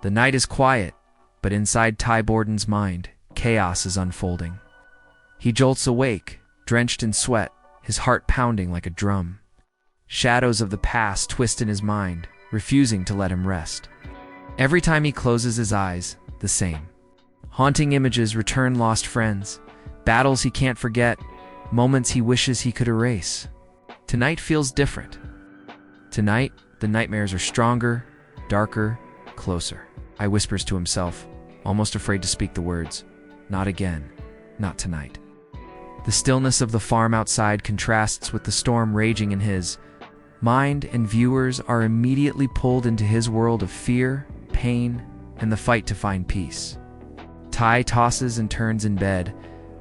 The night is quiet, but inside Ty Borden's mind, chaos is unfolding. He jolts awake, drenched in sweat, his heart pounding like a drum. Shadows of the past twist in his mind, refusing to let him rest. Every time he closes his eyes, the same. Haunting images return, lost friends, battles he can't forget, moments he wishes he could erase. Tonight feels different. Tonight, the nightmares are stronger, darker, closer. Ty whispers to himself, almost afraid to speak the words. Not again. Not tonight. The stillness of the farm outside contrasts with the storm raging in his mind, and viewers are immediately pulled into his world of fear, pain, and the fight to find peace. Ty tosses and turns in bed,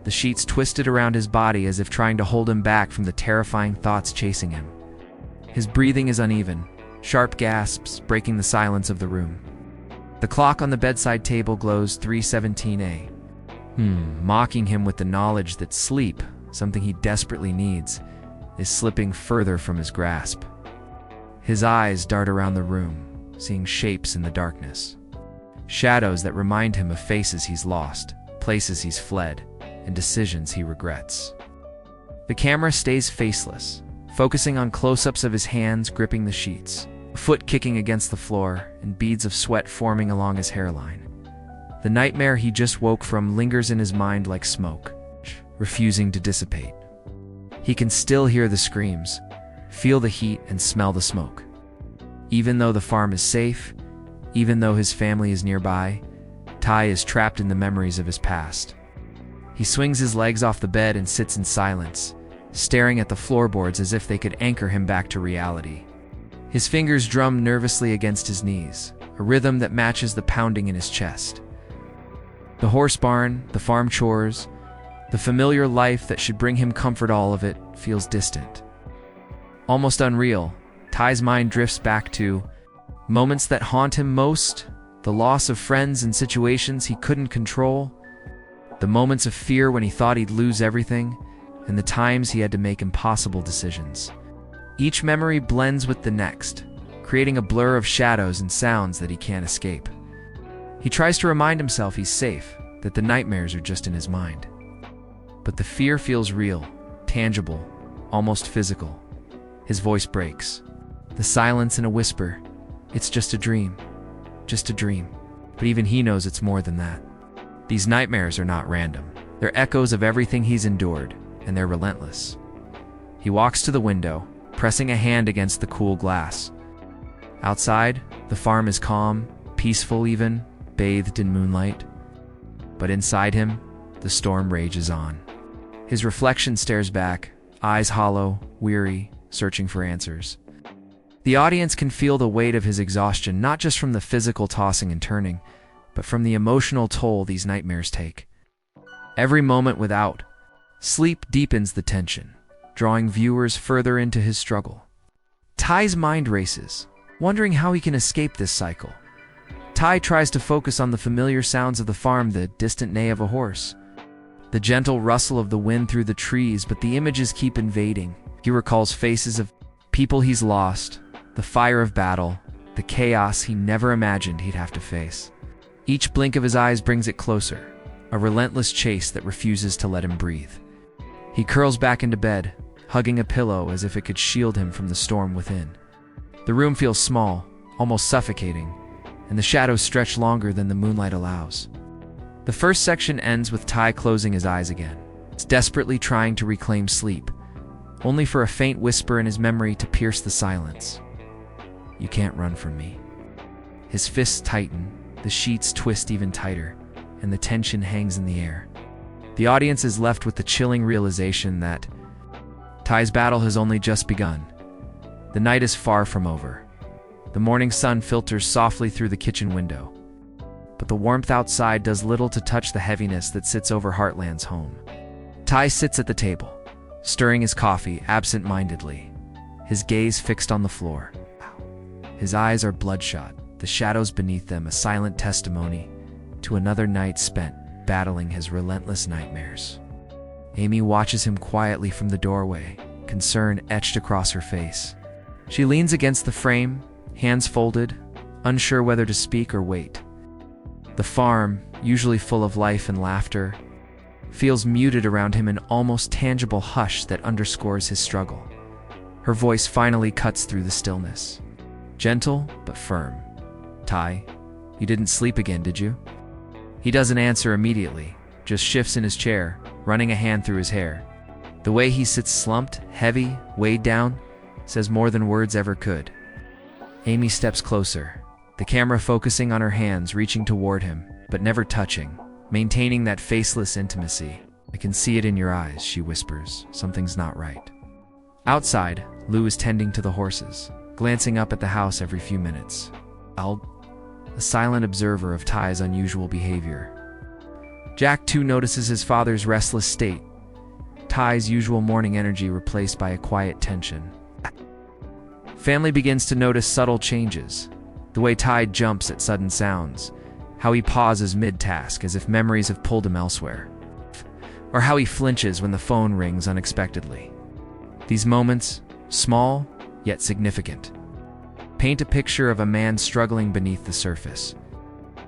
the sheets twisted around his body as if trying to hold him back from the terrifying thoughts chasing him. His breathing is uneven, sharp gasps breaking the silence of the room. The clock on the bedside table glows 3:17 a.m., mocking him with the knowledge that sleep, something he desperately needs, is slipping further from his grasp. His eyes dart around the room, seeing shapes in the darkness. Shadows that remind him of faces he's lost, places he's fled, and decisions he regrets. The camera stays faceless, focusing on close-ups of his hands gripping the sheets, a foot kicking against the floor, and beads of sweat forming along his hairline. The nightmare he just woke from lingers in his mind like smoke, refusing to dissipate. He can still hear the screams, feel the heat, and smell the smoke. Even though the farm is safe, even though his family is nearby, Ty is trapped in the memories of his past. He swings his legs off the bed and sits in silence, staring at the floorboards as if they could anchor him back to reality. His fingers drum nervously against his knees, a rhythm that matches the pounding in his chest. The horse barn, the farm chores, the familiar life that should bring him comfort, all of it feels distant. Almost unreal, Ty's mind drifts back to moments that haunt him most, the loss of friends and situations he couldn't control, the moments of fear when he thought he'd lose everything, and the times he had to make impossible decisions. Each memory blends with the next, creating a blur of shadows and sounds that he can't escape. He tries to remind himself he's safe, that the nightmares are just in his mind. But the fear feels real, tangible, almost physical. His voice breaks. The silence in a whisper. It's just a dream. Just a dream. But even he knows it's more than that. These nightmares are not random. They're echoes of everything he's endured, and they're relentless. He walks to the window, pressing a hand against the cool glass. Outside, the farm is calm, peaceful even, bathed in moonlight. But inside him, the storm rages on. His reflection stares back, eyes hollow, weary, searching for answers. The audience can feel the weight of his exhaustion, not just from the physical tossing and turning, but from the emotional toll these nightmares take. Every moment without sleep deepens the tension, drawing viewers further into his struggle. Ty's mind races, wondering how he can escape this cycle. Ty tries to focus on the familiar sounds of the farm, the distant neigh of a horse, the gentle rustle of the wind through the trees, but the images keep invading. He recalls faces of people he's lost, the fire of battle, the chaos he never imagined he'd have to face. Each blink of his eyes brings it closer, a relentless chase that refuses to let him breathe. He curls back into bed, hugging a pillow as if it could shield him from the storm within. The room feels small, almost suffocating, and the shadows stretch longer than the moonlight allows. The first section ends with Ty closing his eyes again. He's desperately trying to reclaim sleep, only for a faint whisper in his memory to pierce the silence. "You can't run from me." His fists tighten, the sheets twist even tighter, and the tension hangs in the air. The audience is left with the chilling realization that Ty's battle has only just begun. The night is far from over. The morning sun filters softly through the kitchen window, but the warmth outside does little to touch the heaviness that sits over Heartland's home. Ty sits at the table, stirring his coffee absent-mindedly, his gaze fixed on the floor. His eyes are bloodshot, the shadows beneath them a silent testimony to another night spent battling his relentless nightmares. Amy watches him quietly from the doorway, concern etched across her face. She leans against the frame, hands folded, unsure whether to speak or wait. The farm, usually full of life and laughter, feels muted around him, an almost tangible hush that underscores his struggle. Her voice finally cuts through the stillness. Gentle, but firm. "Ty, you didn't sleep again, did you?" He doesn't answer immediately, just shifts in his chair, running a hand through his hair. The way he sits slumped, heavy, weighed down, says more than words ever could. Amy steps closer, the camera focusing on her hands, reaching toward him, but never touching, maintaining that faceless intimacy. "I can see it in your eyes," she whispers. "Something's not right." Outside, Lou is tending to the horses, glancing up at the house every few minutes. A silent observer of Ty's unusual behavior. Jack too notices his father's restless state, Ty's usual morning energy replaced by a quiet tension. Family begins to notice subtle changes, the way Ty jumps at sudden sounds, how he pauses mid-task as if memories have pulled him elsewhere, or how he flinches when the phone rings unexpectedly. These moments, small yet significant, paint a picture of a man struggling beneath the surface,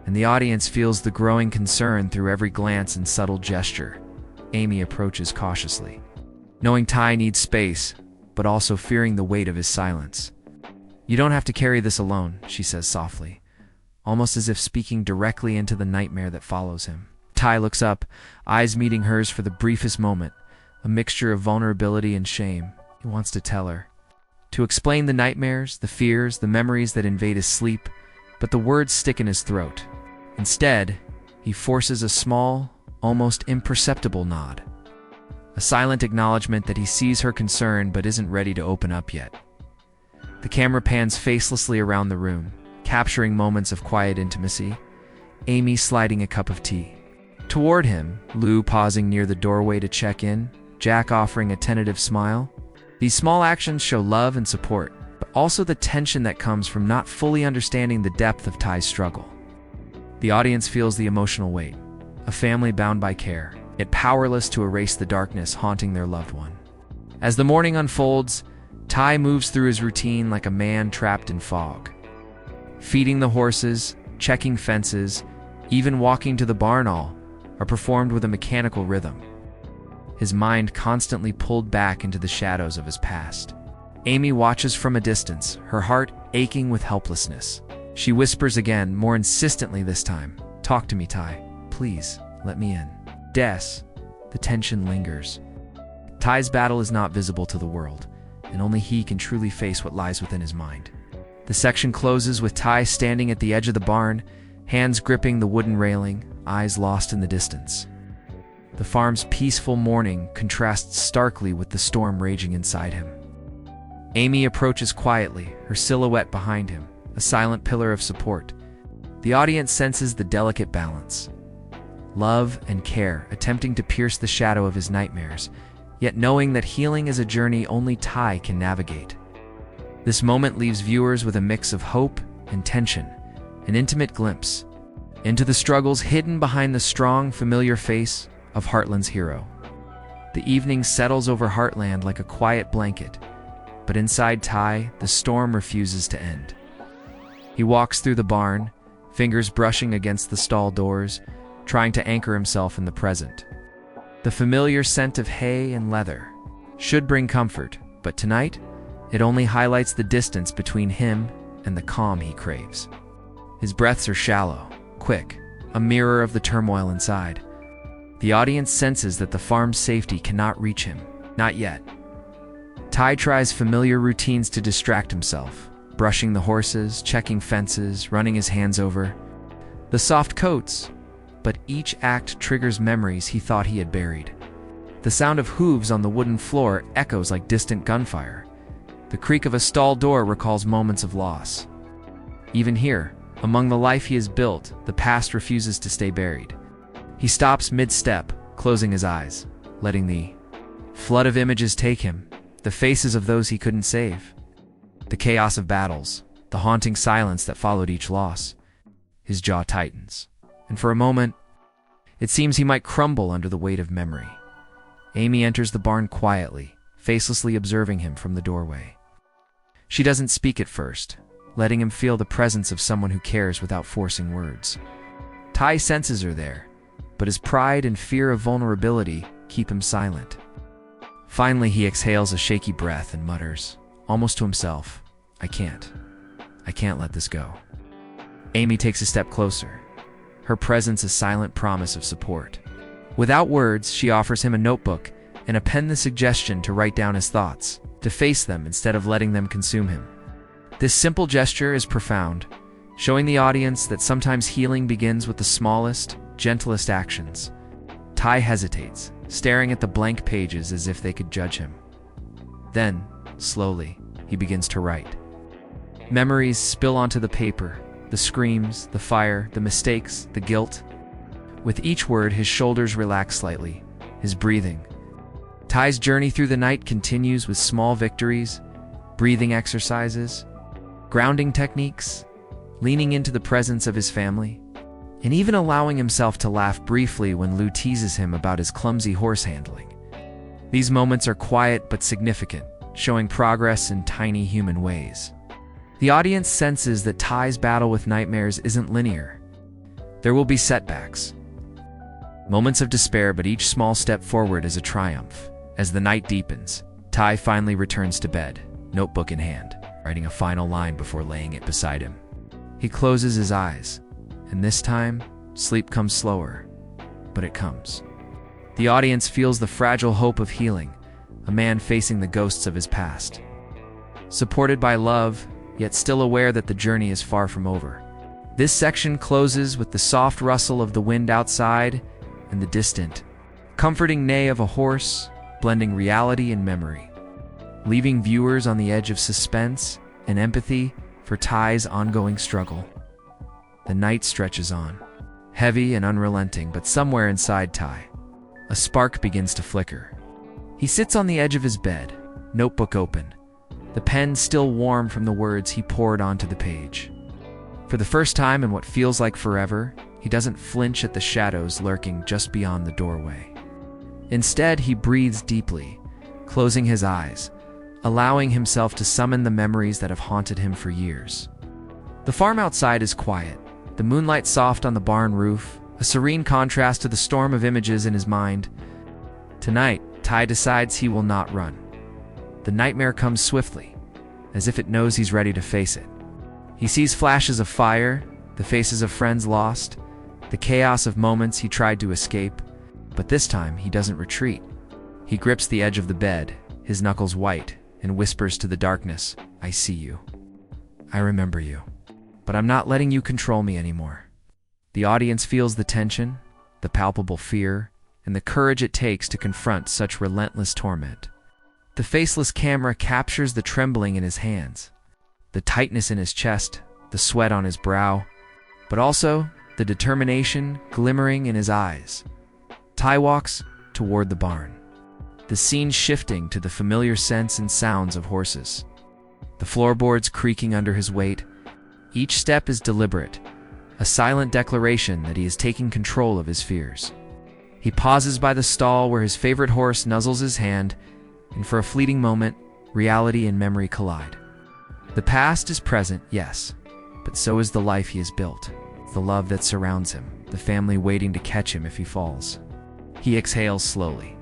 and the audience feels the growing concern through every glance and subtle gesture. Amy approaches cautiously, knowing Ty needs space, but also fearing the weight of his silence. "You don't have to carry this alone," she says softly, almost as if speaking directly into the nightmare that follows him. Ty looks up, eyes meeting hers for the briefest moment, a mixture of vulnerability and shame. He wants to tell her, to explain the nightmares, the fears, the memories that invade his sleep, but the words stick in his throat. Instead, he forces a small, almost imperceptible nod, a silent acknowledgement that he sees her concern but isn't ready to open up yet. The camera pans facelessly around the room, capturing moments of quiet intimacy, Amy sliding a cup of tea toward him, Lou pausing near the doorway to check in, Jack offering a tentative smile. These small actions show love and support, but also the tension that comes from not fully understanding the depth of Ty's struggle. The audience feels the emotional weight, a family bound by care, yet powerless to erase the darkness haunting their loved one. As the morning unfolds, Ty moves through his routine like a man trapped in fog. Feeding the horses, checking fences, even walking to the barn all are performed with a mechanical rhythm, his mind constantly pulled back into the shadows of his past. Amy watches from a distance, her heart aching with helplessness. She whispers again, more insistently this time, "Talk to me, Ty. Please, let me in." The tension lingers. Ty's battle is not visible to the world, and only he can truly face what lies within his mind. The section closes with Ty standing at the edge of the barn, hands gripping the wooden railing, eyes lost in the distance. The farm's peaceful morning contrasts starkly with the storm raging inside him. Amy approaches quietly, her silhouette behind him, a silent pillar of support. The audience senses the delicate balance. Love and care attempting to pierce the shadow of his nightmares, yet knowing that healing is a journey only Ty can navigate. This moment leaves viewers with a mix of hope and tension, an intimate glimpse into the struggles hidden behind the strong, familiar face of Heartland's hero. The evening settles over Heartland like a quiet blanket, but inside Ty, the storm refuses to end. He walks through the barn, fingers brushing against the stall doors, trying to anchor himself in the present. The familiar scent of hay and leather should bring comfort, but tonight, it only highlights the distance between him and the calm he craves. His breaths are shallow, quick, a mirror of the turmoil inside. The audience senses that the farm's safety cannot reach him, not yet. Ty tries familiar routines to distract himself, brushing the horses, checking fences, running his hands over the soft coats, but each act triggers memories he thought he had buried. The sound of hooves on the wooden floor echoes like distant gunfire. The creak of a stall door recalls moments of loss. Even here, among the life he has built, the past refuses to stay buried. He stops mid-step, closing his eyes, letting the flood of images take him, the faces of those he couldn't save, the chaos of battles, the haunting silence that followed each loss. His jaw tightens, and for a moment, it seems he might crumble under the weight of memory. Amy enters the barn quietly, facelessly observing him from the doorway. She doesn't speak at first, letting him feel the presence of someone who cares without forcing words. Tai senses her there, but his pride and fear of vulnerability keep him silent. Finally, he exhales a shaky breath and mutters, almost to himself, I can't let this go. Amy takes a step closer, her presence a silent promise of support. Without words, she offers him a notebook and a pen, the suggestion to write down his thoughts, to face them instead of letting them consume him. This simple gesture is profound, showing the audience that sometimes healing begins with the smallest, gentlest actions. Tai hesitates, staring at the blank pages as if they could judge him. Then, slowly, he begins to write. Memories spill onto the paper, the screams, the fire, the mistakes, the guilt. With each word, his shoulders relax slightly, his breathing. Tai's journey through the night continues with small victories, breathing exercises, grounding techniques, leaning into the presence of his family, and even allowing himself to laugh briefly when Lou teases him about his clumsy horse handling. These moments are quiet but significant, showing progress in tiny human ways. The audience senses that Tai's battle with nightmares isn't linear. There will be setbacks, moments of despair, but each small step forward is a triumph. As the night deepens, Tai finally returns to bed, notebook in hand, writing a final line before laying it beside him. He closes his eyes, and this time, sleep comes slower, but it comes. The audience feels the fragile hope of healing, a man facing the ghosts of his past. Supported by love, yet still aware that the journey is far from over. This section closes with the soft rustle of the wind outside and the distant, comforting neigh of a horse, blending reality and memory, leaving viewers on the edge of suspense and empathy for Tai's ongoing struggle. The night stretches on, heavy and unrelenting, but somewhere inside Tai, a spark begins to flicker. He sits on the edge of his bed, notebook open, the pen still warm from the words he poured onto the page. For the first time in what feels like forever, he doesn't flinch at the shadows lurking just beyond the doorway. Instead, he breathes deeply, closing his eyes, allowing himself to summon the memories that have haunted him for years. The farm outside is quiet, the moonlight soft on the barn roof, a serene contrast to the storm of images in his mind. Tonight, Tai decides he will not run. The nightmare comes swiftly, as if it knows he's ready to face it. He sees flashes of fire, the faces of friends lost, the chaos of moments he tried to escape, but this time he doesn't retreat. He grips the edge of the bed, his knuckles white, and whispers to the darkness, I see you. I remember you. But I'm not letting you control me anymore. The audience feels the tension, the palpable fear, and the courage it takes to confront such relentless torment. The faceless camera captures the trembling in his hands, the tightness in his chest, the sweat on his brow, but also the determination glimmering in his eyes. Tai walks toward the barn, the scene shifting to the familiar scents and sounds of horses, the floorboards creaking under his weight. Each step is deliberate, a silent declaration that he is taking control of his fears. He pauses by the stall where his favorite horse nuzzles his hand, and for a fleeting moment, reality and memory collide. The past is present, yes, but so is the life he has built, the love that surrounds him, the family waiting to catch him if he falls. He exhales slowly,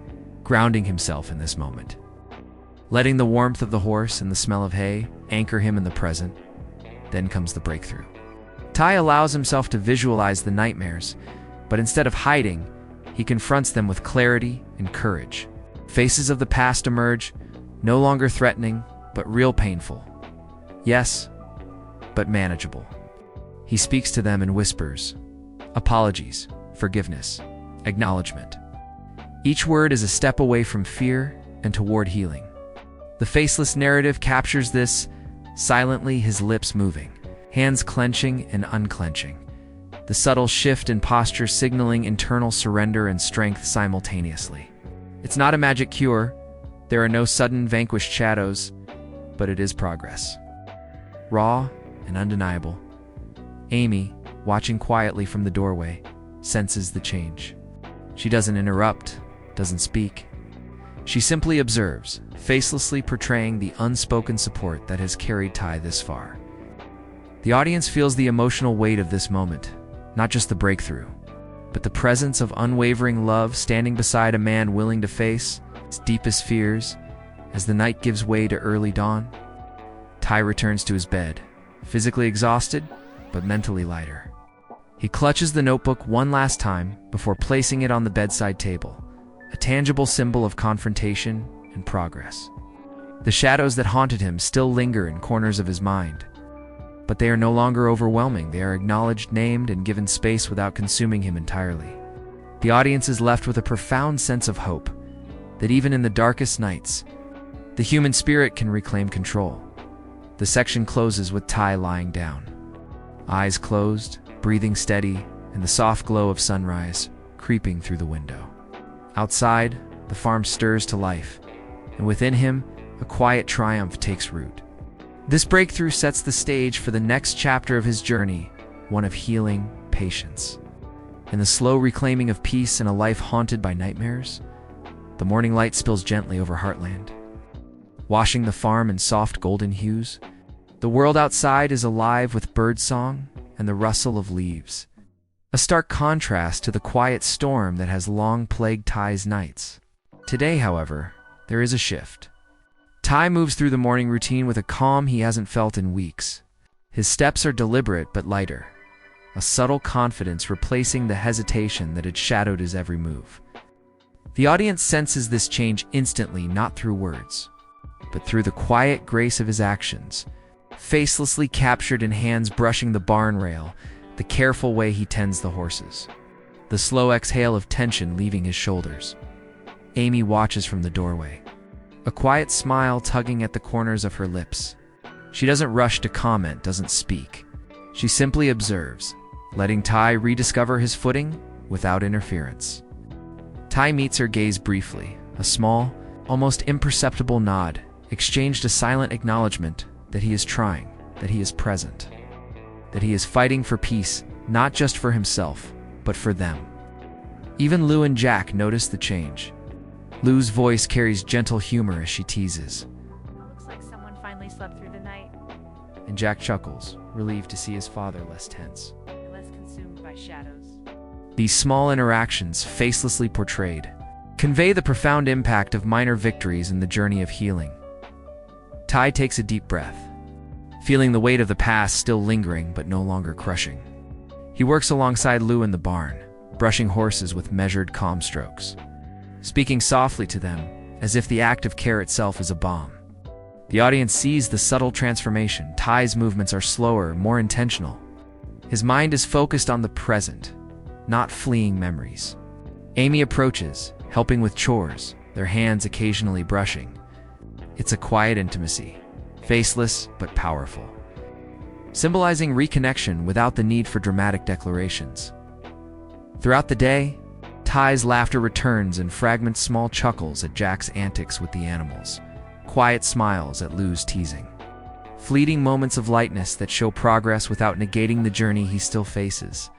grounding himself in this moment, letting the warmth of the horse and the smell of hay anchor him in the present. Then comes the breakthrough. Tai allows himself to visualize the nightmares, but instead of hiding, he confronts them with clarity and courage. Faces of the past emerge, no longer threatening, but real painful. Yes, but manageable. He speaks to them in whispers, apologies, forgiveness, acknowledgement. Each word is a step away from fear and toward healing. The faceless narrative captures this, silently, his lips moving, hands clenching and unclenching, the subtle shift in posture signaling internal surrender and strength simultaneously. It's not a magic cure, there are no sudden vanquished shadows, but it is progress. Raw and undeniable. Amy, watching quietly from the doorway, senses the change. She doesn't interrupt, doesn't speak. She simply observes, facelessly portraying the unspoken support that has carried Tai this far. The audience feels the emotional weight of this moment, not just the breakthrough, but the presence of unwavering love standing beside a man willing to face his deepest fears as the night gives way to early dawn. Ty returns to his bed, physically exhausted, but mentally lighter. He clutches the notebook one last time before placing it on the bedside table, a tangible symbol of confrontation and progress. The shadows that haunted him still linger in corners of his mind, but they are no longer overwhelming. They are acknowledged, named, and given space without consuming him entirely. The audience is left with a profound sense of hope that even in the darkest nights, the human spirit can reclaim control. The section closes with Ty lying down, eyes closed, breathing steady, and the soft glow of sunrise creeping through the window. Outside, the farm stirs to life, and within him, a quiet triumph takes root. This breakthrough sets the stage for the next chapter of his journey, one of healing, patience, and the slow reclaiming of peace in a life haunted by nightmares. The morning light spills gently over Heartland, washing the farm in soft golden hues. The world outside is alive with birdsong and the rustle of leaves, a stark contrast to the quiet storm that has long plagued Ty's nights. Today, however, there is a shift. Ty moves through the morning routine with a calm he hasn't felt in weeks. His steps are deliberate but lighter, a subtle confidence replacing the hesitation that had shadowed his every move. The audience senses this change instantly, not through words, but through the quiet grace of his actions, facelessly captured in hands brushing the barn rail, the careful way he tends the horses, the slow exhale of tension leaving his shoulders. Amy watches from the doorway, a quiet smile tugging at the corners of her lips. She doesn't rush to comment, doesn't speak. She simply observes, letting Ty rediscover his footing without interference. Ty meets her gaze briefly, a small, almost imperceptible nod, exchanged a silent acknowledgement that he is trying, that he is present, that he is fighting for peace, not just for himself, but for them. Even Lou and Jack notice the change. Lou's voice carries gentle humor as she teases. Looks like someone finally slept through the night. And Jack chuckles, relieved to see his father less tense, Less consumed by shadows. These small interactions, facelessly portrayed, convey the profound impact of minor victories in the journey of healing. Ty takes a deep breath, feeling the weight of the past still lingering but no longer crushing. He works alongside Lou in the barn, brushing horses with measured, calm strokes, speaking softly to them as if the act of care itself is a balm. The audience sees the subtle transformation. Ty's movements are slower, more intentional. His mind is focused on the present, not fleeing memories. Amy approaches, helping with chores, their hands occasionally brushing. It's a quiet intimacy, faceless but powerful, symbolizing reconnection without the need for dramatic declarations. Throughout the day, Ty's laughter returns in fragments, small chuckles at Jack's antics with the animals, quiet smiles at Lou's teasing, fleeting moments of lightness that show progress without negating the journey he still faces.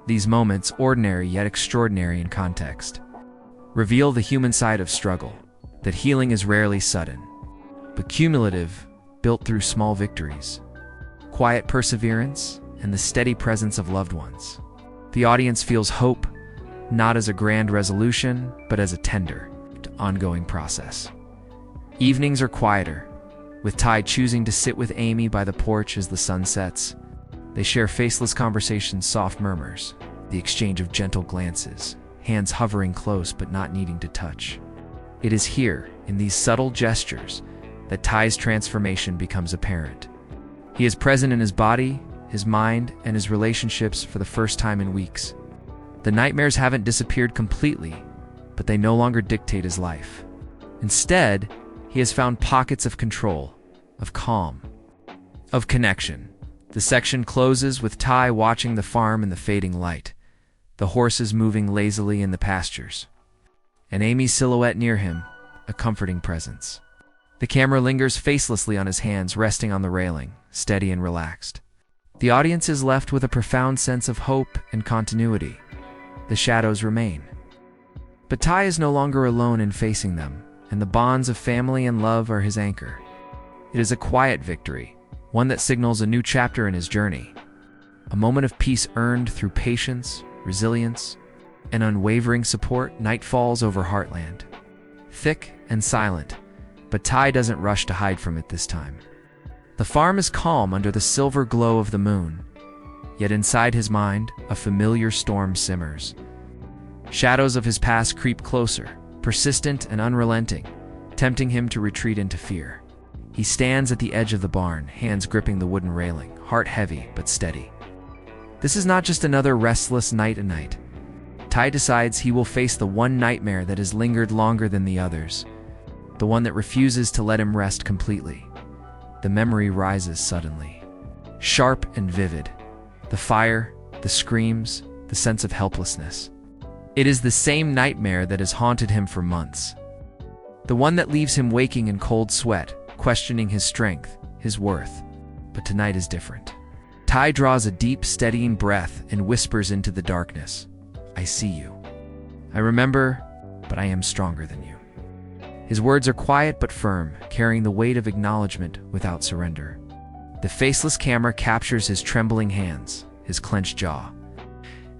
These moments, ordinary yet extraordinary in context, reveal the human side of struggle, that healing is rarely sudden, but cumulative, built through small victories, quiet perseverance, and the steady presence of loved ones. The audience feels hope, not as a grand resolution, but as a tender, ongoing process. Evenings are quieter, with Ty choosing to sit with Amy by the porch as the sun sets. They share faceless conversations, soft murmurs, the exchange of gentle glances, hands hovering close but not needing to touch. It is here, in these subtle gestures, that Ty's transformation becomes apparent. He is present in his body, his mind, and his relationships for the first time in weeks. The nightmares haven't disappeared completely, but they no longer dictate his life. Instead, he has found pockets of control, of calm, of connection. The section closes with Ty watching the farm in the fading light, the horses moving lazily in the pastures, and Amy's silhouette near him, a comforting presence. The camera lingers facelessly on his hands, resting on the railing, steady and relaxed. The audience is left with a profound sense of hope and continuity. The shadows remain, but Ty is no longer alone in facing them, and the bonds of family and love are his anchor. It is a quiet victory, one that signals a new chapter in his journey. A moment of peace earned through patience, resilience, and unwavering support. Night falls over Heartland. Thick and silent, but Ty doesn't rush to hide from it this time. The farm is calm under the silver glow of the moon, yet inside his mind, a familiar storm simmers. Shadows of his past creep closer, persistent and unrelenting, tempting him to retreat into fear. He stands at the edge of the barn, hands gripping the wooden railing, heart heavy but steady. This is not just another restless night. Ty decides he will face the one nightmare that has lingered longer than the others, the one that refuses to let him rest completely. The memory rises suddenly, sharp and vivid. The fire, the screams, the sense of helplessness. It is the same nightmare that has haunted him for months. The one that leaves him waking in cold sweat, questioning his strength, his worth. But tonight is different. Ty draws a deep, steadying breath and whispers into the darkness, "I see you. I remember, but I am stronger than you." His words are quiet but firm, carrying the weight of acknowledgement without surrender. The faceless camera captures his trembling hands, his clenched jaw,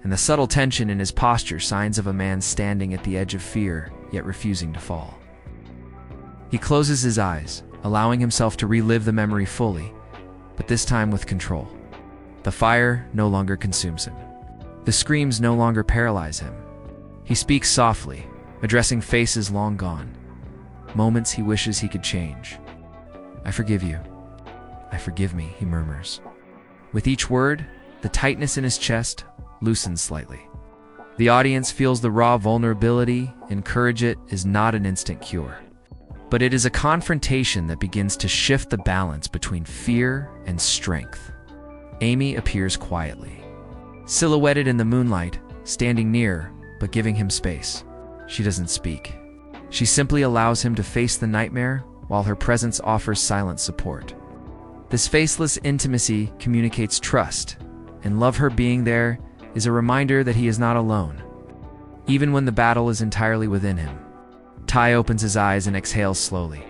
and the subtle tension in his posture, signs of a man standing at the edge of fear, yet refusing to fall. He closes his eyes, allowing himself to relive the memory fully, but this time with control. The fire no longer consumes him. The screams no longer paralyze him. He speaks softly, addressing faces long gone, moments he wishes he could change. "I forgive you. I forgive me," he murmurs. With each word, the tightness in his chest loosens slightly. The audience feels the raw vulnerability, and courage. It is not an instant cure, but it is a confrontation that begins to shift the balance between fear and strength. Amy appears quietly, silhouetted in the moonlight, standing near, but giving him space. She doesn't speak. She simply allows him to face the nightmare, while her presence offers silent support. This faceless intimacy communicates trust, and love. Her being there is a reminder that he is not alone, even when the battle is entirely within him. Ty opens his eyes and exhales slowly,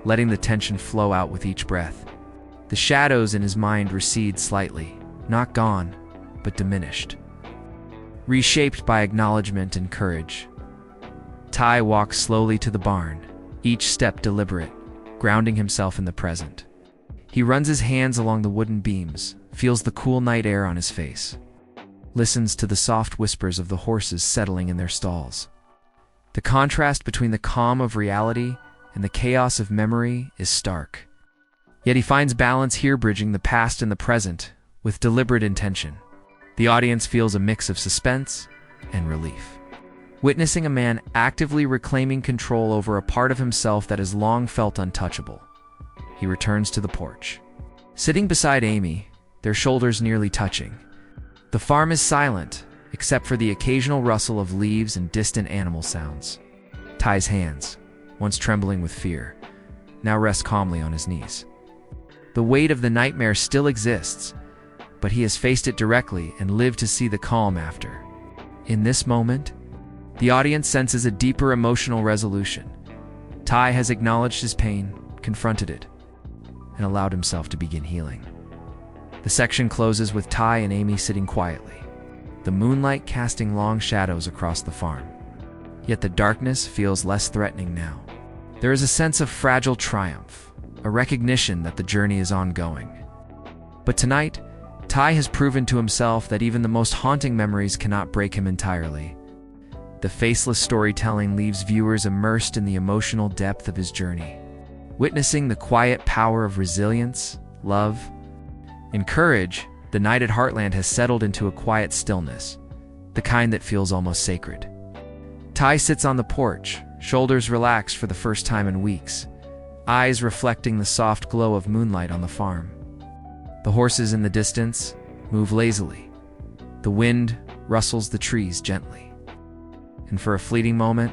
letting the tension flow out with each breath. The shadows in his mind recede slightly, not gone, but diminished, reshaped by acknowledgement and courage. Ty walks slowly to the barn, each step deliberate, grounding himself in the present. He runs his hands along the wooden beams, feels the cool night air on his face, listens to the soft whispers of the horses settling in their stalls. The contrast between the calm of reality and the chaos of memory is stark. Yet he finds balance here, bridging the past and the present with deliberate intention. The audience feels a mix of suspense and relief, witnessing a man actively reclaiming control over a part of himself that has long felt untouchable. He returns to the porch, sitting beside Amy, their shoulders nearly touching. The farm is silent, except for the occasional rustle of leaves and distant animal sounds. Ty's hands, once trembling with fear, now rest calmly on his knees. The weight of the nightmare still exists, but he has faced it directly and lived to see the calm after. In this moment, the audience senses a deeper emotional resolution. Ty has acknowledged his pain, confronted it, and allowed himself to begin healing. The section closes with Ty and Amy sitting quietly, the moonlight casting long shadows across the farm. Yet the darkness feels less threatening now. There is a sense of fragile triumph, a recognition that the journey is ongoing. But tonight, Ty has proven to himself that even the most haunting memories cannot break him entirely. The faceless storytelling leaves viewers immersed in the emotional depth of his journey, witnessing the quiet power of resilience, love, and courage. The night at Heartland has settled into a quiet stillness, the kind that feels almost sacred. Ty sits on the porch, shoulders relaxed for the first time in weeks, eyes reflecting the soft glow of moonlight on the farm. The horses in the distance move lazily. The wind rustles the trees gently. And for a fleeting moment,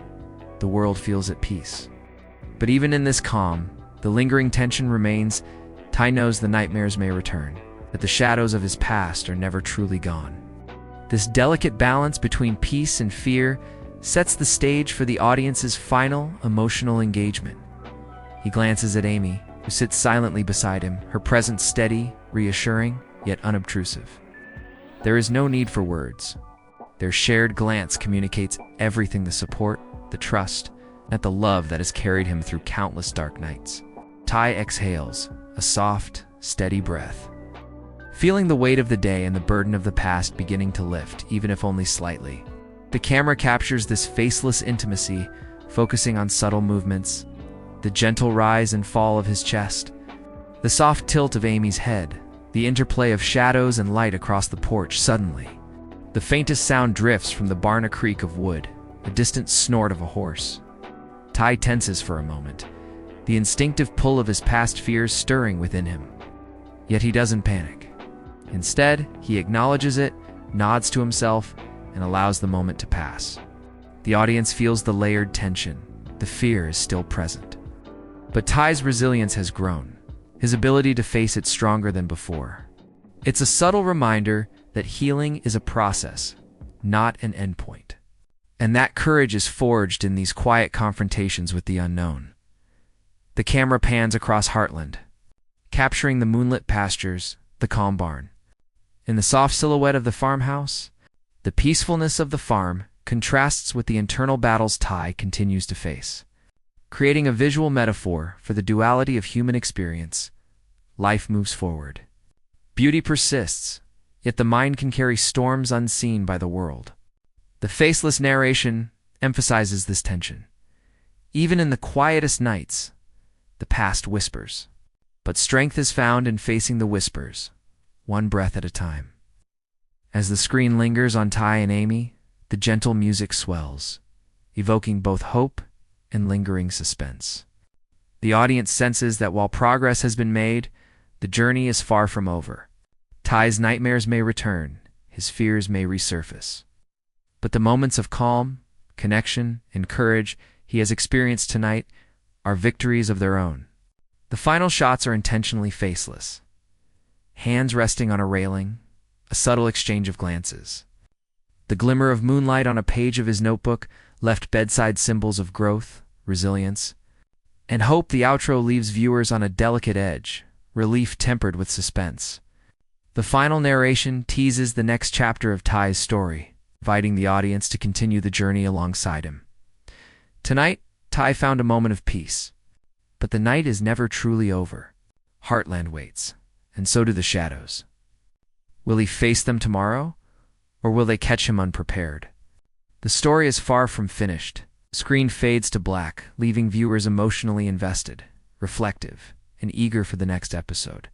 the world feels at peace. But even in this calm, the lingering tension remains. Ty knows the nightmares may return, that the shadows of his past are never truly gone. This delicate balance between peace and fear sets the stage for the audience's final emotional engagement. He glances at Amy, who sits silently beside him, her presence steady, reassuring, yet unobtrusive. There is no need for words. Their shared glance communicates everything: the support, the trust, and the love that has carried him through countless dark nights. Ty exhales, a soft, steady breath, feeling the weight of the day and the burden of the past beginning to lift, even if only slightly. The camera captures this faceless intimacy, focusing on subtle movements, the gentle rise and fall of his chest, the soft tilt of Amy's head, the interplay of shadows and light across the porch. Suddenly, the faintest sound drifts from the barn, a creak of wood, a distant snort of a horse. Ty tenses for a moment, the instinctive pull of his past fears stirring within him. Yet he doesn't panic. Instead, he acknowledges it, nods to himself, and allows the moment to pass. The audience feels the layered tension. The fear is still present. But Ty's resilience has grown, his ability to face it stronger than before. It's a subtle reminder that healing is a process, not an endpoint. And that courage is forged in these quiet confrontations with the unknown. The camera pans across Heartland, capturing the moonlit pastures, the calm barn. In the soft silhouette of the farmhouse, the peacefulness of the farm contrasts with the internal battles Ty continues to face, creating a visual metaphor for the duality of human experience. Life moves forward. Beauty persists, yet the mind can carry storms unseen by the world. The faceless narration emphasizes this tension. Even in the quietest nights, the past whispers. But strength is found in facing the whispers, one breath at a time. As the screen lingers on Ty and Amy, the gentle music swells, evoking both hope and lingering suspense. The audience senses that while progress has been made, the journey is far from over. Ty's nightmares may return, his fears may resurface. But the moments of calm, connection, and courage he has experienced tonight are victories of their own. The final shots are intentionally faceless. Hands resting on a railing, a subtle exchange of glances. The glimmer of moonlight on a page of his notebook left bedside symbols of growth, resilience, and hope. The outro leaves viewers on a delicate edge, relief tempered with suspense. The final narration teases the next chapter of Ty's story, inviting the audience to continue the journey alongside him. Tonight, Ty found a moment of peace. But the night is never truly over. Heartland waits, and so do the shadows. Will he face them tomorrow, or will they catch him unprepared? The story is far from finished. The screen fades to black, leaving viewers emotionally invested, reflective, and eager for the next episode.